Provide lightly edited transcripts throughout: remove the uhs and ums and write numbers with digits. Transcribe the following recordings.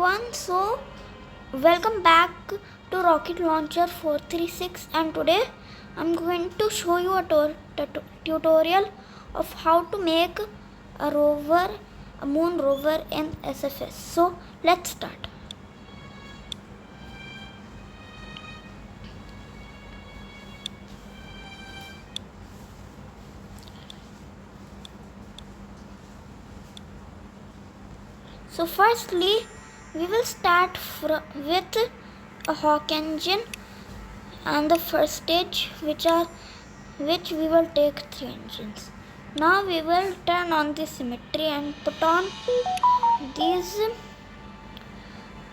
everyone, so welcome back to Rocket Launcher 436, and today I'm going to show you a tutorial of how to make a moon rover in SFS. So let's start. So firstly, we will start with a hawk engine and the first stage, which we will take 3 engines. Now we will turn on the symmetry and put on these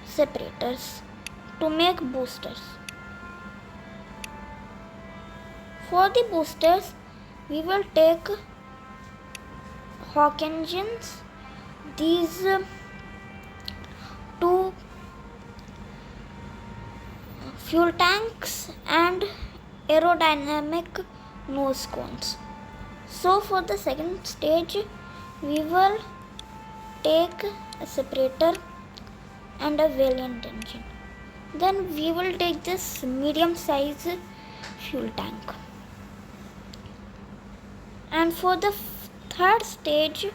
separators to make boosters. For the boosters, we will take hawk engines, these 2 fuel tanks and aerodynamic nose cones. So for the second stage, we will take a separator and a valiant engine. Then we will take this medium size fuel tank. And for the third stage,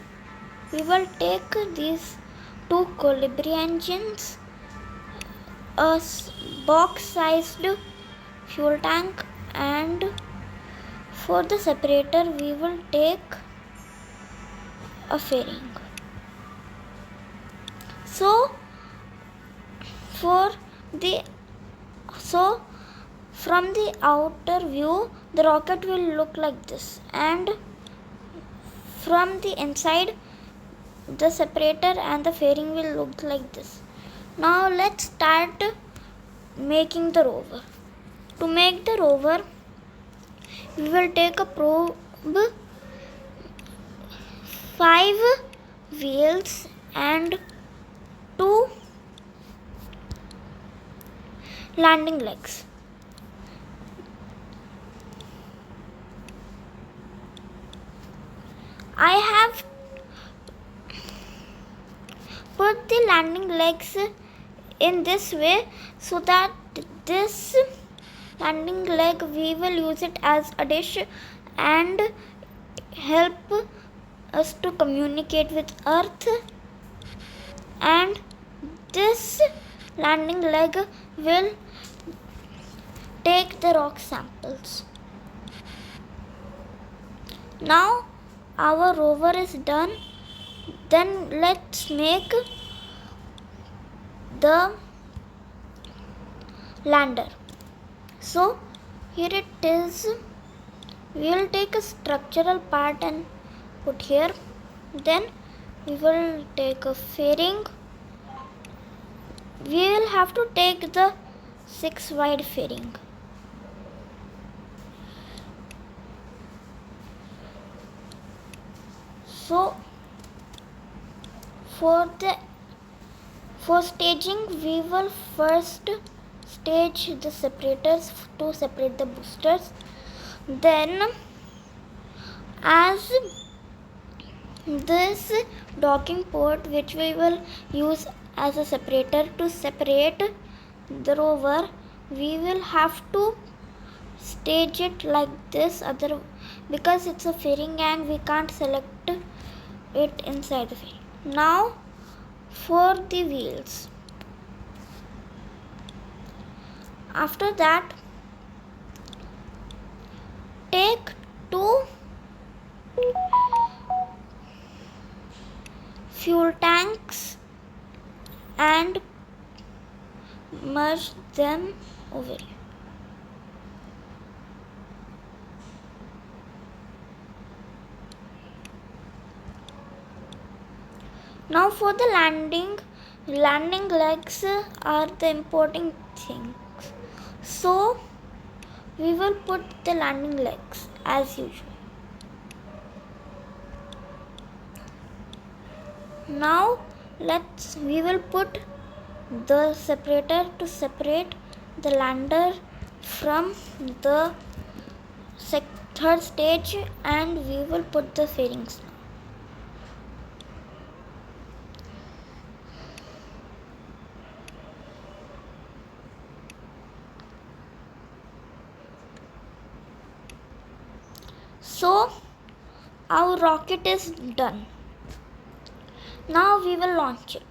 we will take these 2 colibri engines, a box sized fuel tank, and for the separator we will take a fairing. So from the outer view, the rocket will look like this, and from the inside, the separator and the fairing will look like this. Now let's start making the rover. To make the rover, we will take a probe, 5 wheels and 2 landing legs. I have put the landing legs in this way so that this landing leg we will use it as a dish and help us to communicate with Earth, and this landing leg will take the rock samples. Now our rover is done. Then let's make the lander. So here it is. We will take a structural part and put here. Then we will take a fairing. We will have to take the 6 wide fairing. So for staging, we will first stage the separators to separate the boosters. Then, as this docking port, which we will use as a separator to separate the rover, we will have to stage it like this, because it's a fairing and we can't select it inside the fairing. Now for the wheels. After that, take 2 fuel tanks and merge them over here. Now for the landing legs are the important things. So we will put the landing legs as usual. Now we will put the separator to separate the lander from the third stage, and we will put the fairings now. So our rocket is done. Now we will launch it.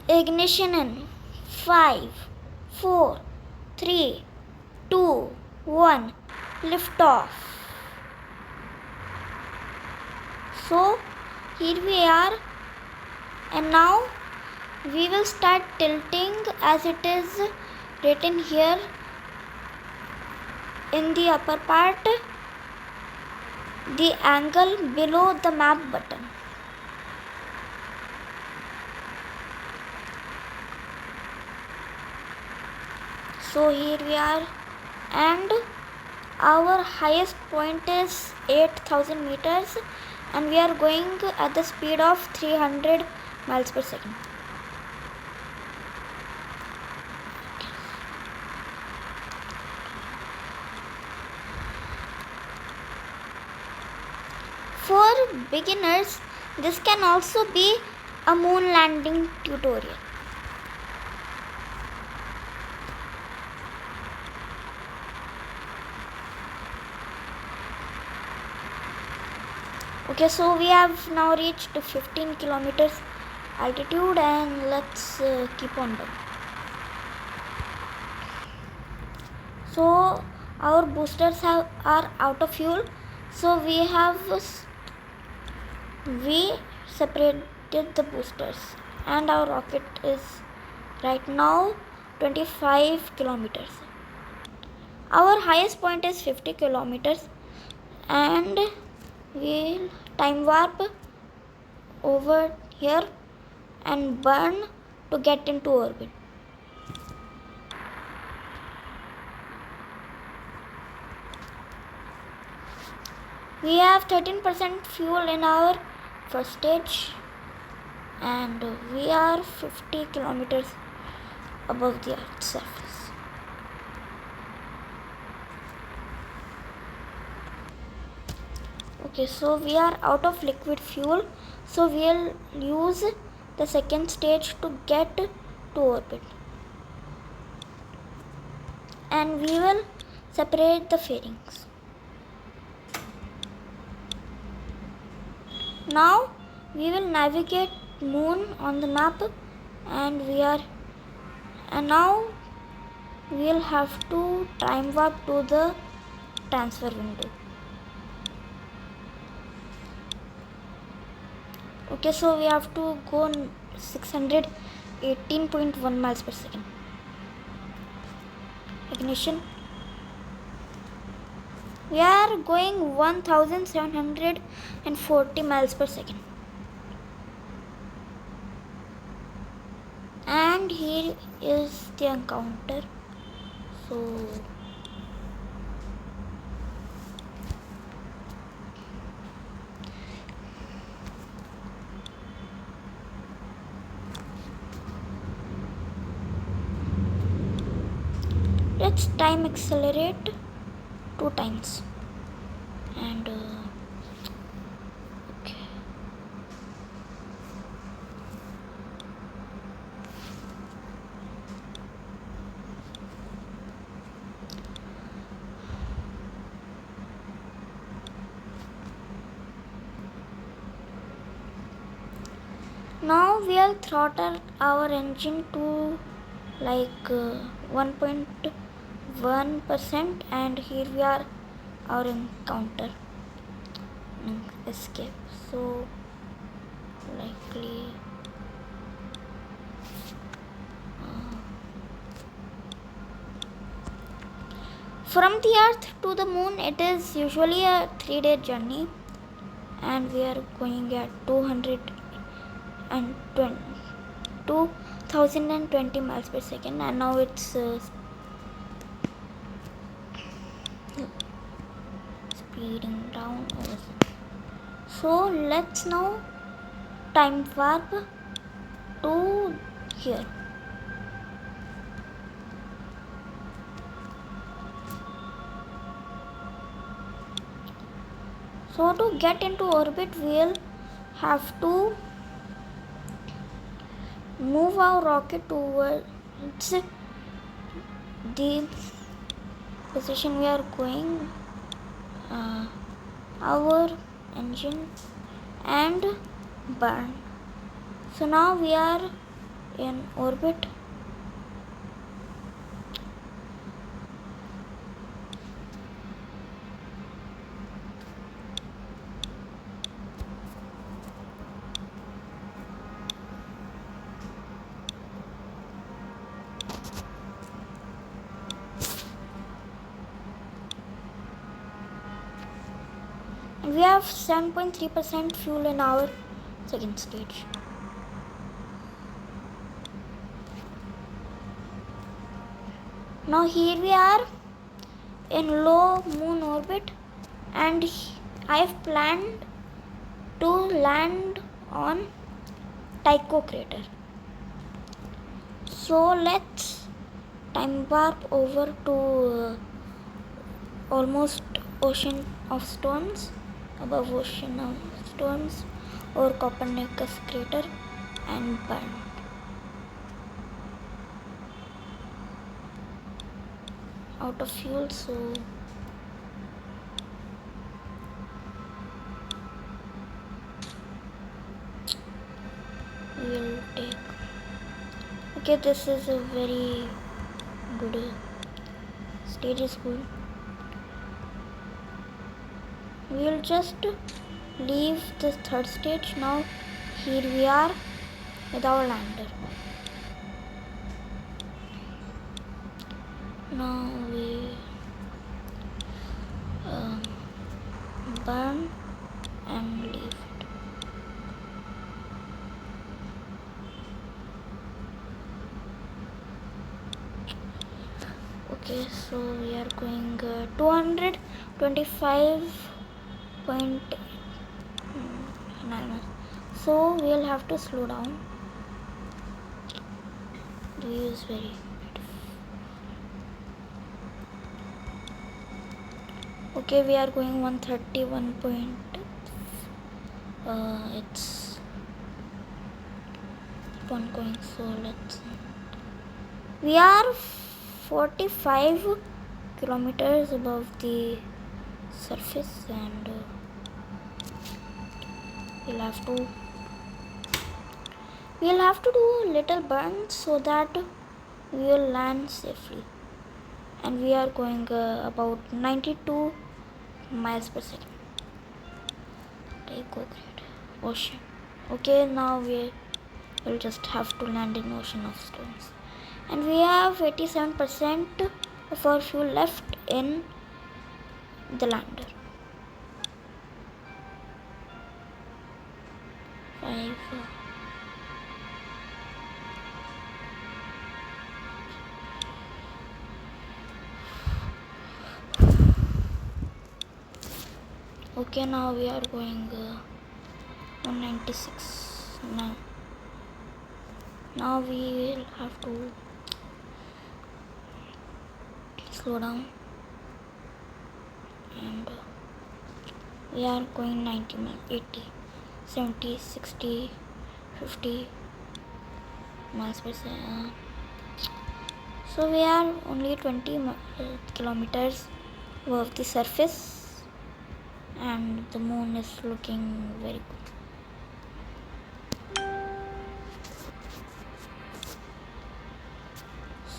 Ignition in 5, 4, 3, 2, 1. Lift off. So here we are, and now we will start tilting as it is written here in the upper part, the angle below the map button. So here we are, and our highest point is 8,000 meters, and we are going at the speed of 300 miles per second. For beginners, this can also be a moon landing tutorial. Okay, so we have now reached 15 kilometers altitude, and let's keep on going. So our boosters are out of fuel, so we separated the boosters, and our rocket is right now 25 kilometers. Our highest point is 50 kilometers, and we'll time warp over here and burn to get into orbit. We have 13% fuel in our first stage, and we are 50 kilometers above the Earth's surface. Okay, so we are out of liquid fuel, so we'll use the second stage to get to orbit, and we will separate the fairings. Now we will navigate moon on the map, and now we'll have to time warp to the transfer window. Okay, so we have to go 618.1 miles per second. Ignition. We are going 1740 miles per second. And here is the encounter. So let's time accelerate 2 times, and okay. Now we'll throttle our engine to like 1.1%, and here we are, our encounter escape. So likely from the Earth to the moon, it is usually a 3-day journey, and we are going at 2020 miles per second, and now it's speeding down. So let's now time warp to here. So So to get into orbit, we'll have to move our rocket towards the position we are going, our engine, and burn. So now we are in orbit. We have 7.3% fuel in our second stage. Now here we are in low moon orbit, and I have planned to land on Tycho crater. So let's time warp over to almost ocean of storms, above ocean of storms, or Copernicus crater, and burn. Out of fuel, so we'll take. Okay, this is a very good stage, is good. We'll just leave the third stage. Now here we are with our lander. Now we burn and leave it. Okay, so we are going 225.9. So we'll have to slow down. The view is very beautiful. Okay, we are going 131 point. It's keep on going. So let's. We are 45 kilometers above the surface, and we'll have to do a little burn so that we will land safely. And we are going about 92 miles per second. Take great ocean. Okay, now we will just have to land in ocean of storms. And we have 87% of our fuel left in the lander. 5. Okay, now we are going 196. Now we will have to slow down, and we are going 90 miles, 80, 70, 60, 50 miles per second. So we are only 20 kilometers above the surface, and the moon is looking very good.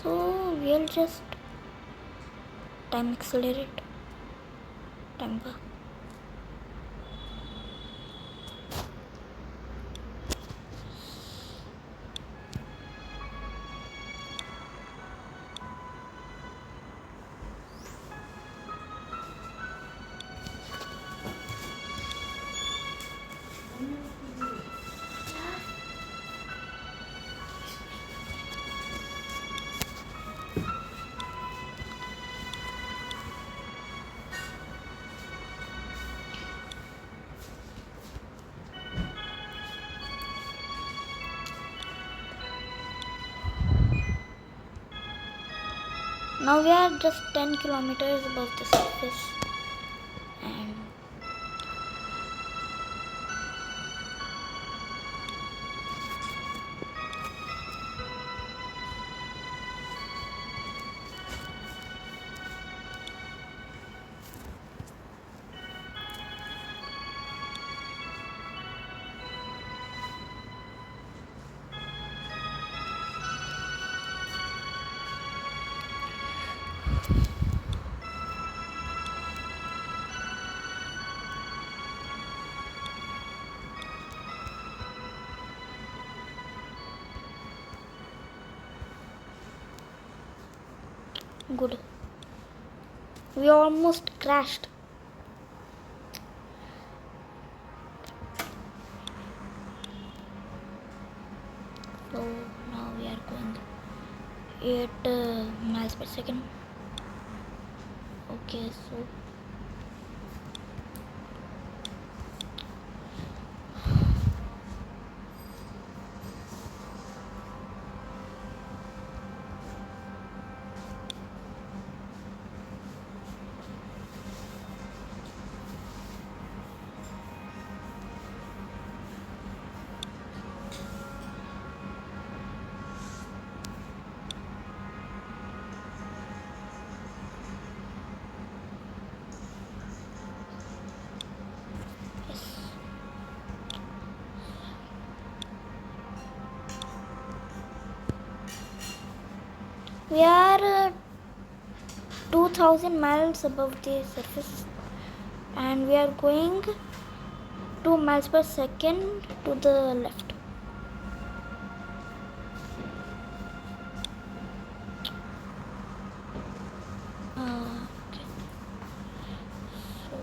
So we'll just time accelerate, time back. Now we are just 10 kilometers above the surface, and Good. We almost crashed. So now we are going 8 miles per second. Okay, so we are 2000 miles above the surface, and we are going 2 miles per second to the left. Okay. So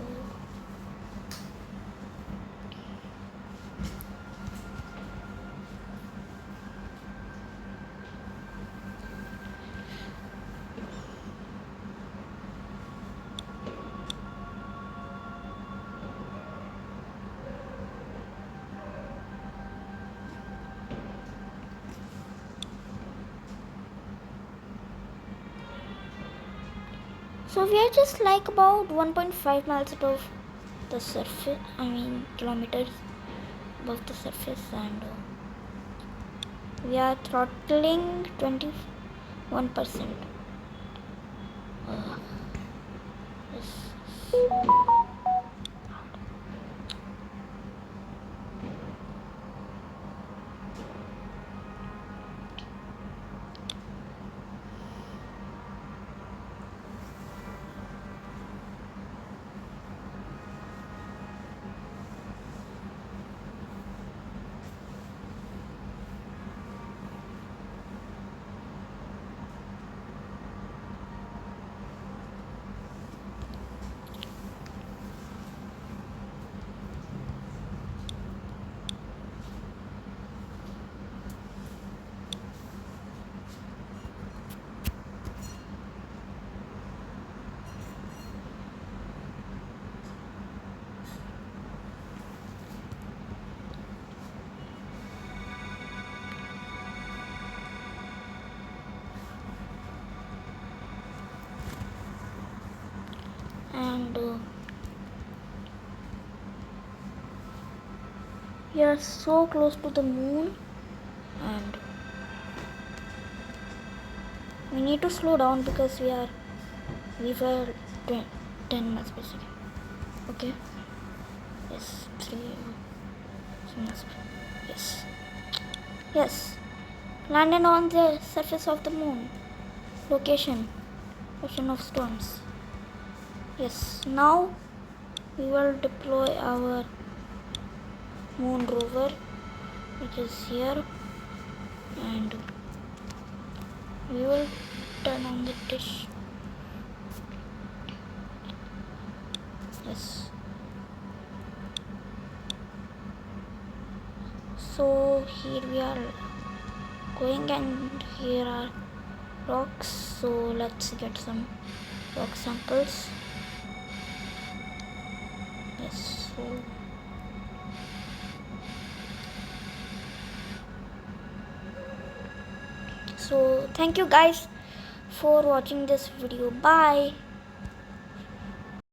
So we are just like about 1.5 miles above the surface, kilometers above the surface, and we are throttling 21%. And we are so close to the moon, and we need to slow down because we were 10 miles per second. Okay. Yes. 3 miles per. Yes. Yes. Landed on the surface of the moon. Location. Ocean of Storms. Yes. Now we will deploy our moon rover, which is here, and we will turn on the dish. Yes. So here we are going, and here are rocks. So let's get some rock samples. Yes. So thank you guys for watching this video. Bye.